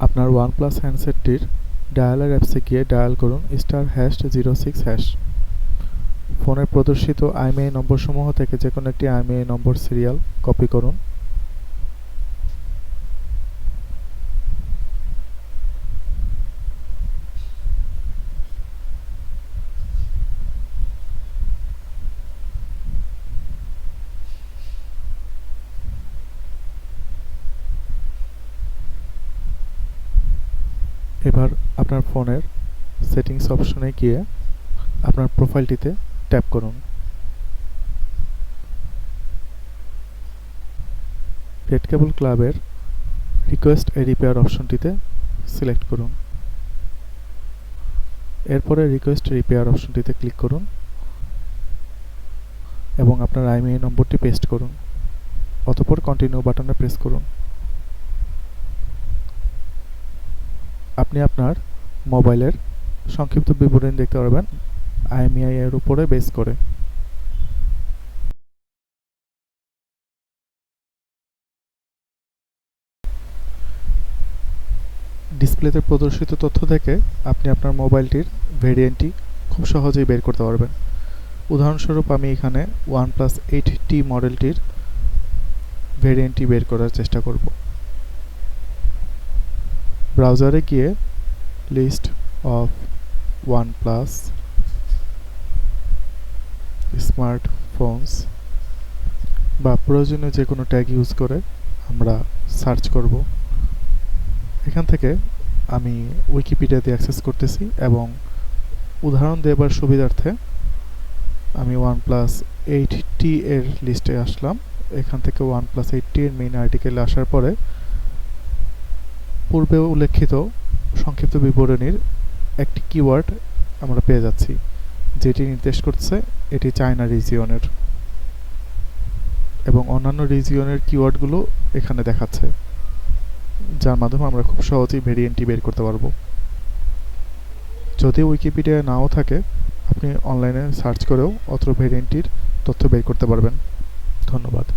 আপনার OnePlus হ্যান্ডসেটটির dialler অ্যাপসে গিয়ে ডায়াল করুন *#06#। ফোনে প্রদর্শিত IMEI নম্বরসমূহ থেকে যেকোনো একটি IMEI নম্বর সিরিয়াল কপি করুন। এবার আপনার ফোনের সেটিংস অপশনে গিয়ে আপনার প্রোফাইলটিতে ট্যাপ করুন। রেড কেবল ক্লাবের রিকোয়েস্ট এ রিপেয়ার অপশনটিতে সিলেক্ট করুন। এরপরে রিকোয়েস্ট রিপেয়ার অপশনটিতে ক্লিক করুন এবং আপনার IMEI নম্বরটি পেস্ট করুন। অতঃপর কন্টিনিউ বাটনে প্রেস করুন। আপনি আপনার মোবাইলের সংক্ষিপ্ত বিবরণ দেখতে পারবেন IMEI এর উপরে বেস করে। ডিসপ্লেতে প্রদর্শিত তথ্য থেকে আপনি আপনার মোবাইলটির ভেরিয়েন্টটি খুব সহজেই বের করতে পারবেন। উদাহরণস্বরূপ আমি এখানে OnePlus 8T মডেলটির ভেরিয়েন্টটি বের করার চেষ্টা করব। ব্রাউজারে গিয়ে লিস্ট অফ OnePlus স্মার্টফোনস বা প্রয়োজনীয় যে কোনো ট্যাগ ইউজ করে আমরা সার্চ করব। এখান থেকে আমি উইকিপিডিয়া দিয়ে অ্যাক্সেস করতেছি এবং উদাহরণ দেবার সুবিধার্থে আমি OnePlus 8T এর লিস্টে আসলাম। এখান থেকে OnePlus 8T এর মেইন আর্টিকেলে আসার পরে পূর্বে উল্লেখিত সংক্ষিপ্ত বিবরণীর একটি কিওয়ার্ড আমরা পেয়ে যাচ্ছি, যেটি নির্দেশ করছে এটি চায়না রিজিয়নের, এবং অন্যান্য রিজিয়নের কিওয়ার্ডগুলো এখানে দেখাচ্ছে, যার মাধ্যমে আমরা খুব সহজেই ভেরিয়েন্টটি বের করতে পারবো। যদি উইকিপিডিয়ায় নাও থাকে, আপনি অনলাইনে সার্চ করেও অত্র ভেরিয়েন্টটির তথ্য বের করতে পারবেন। ধন্যবাদ।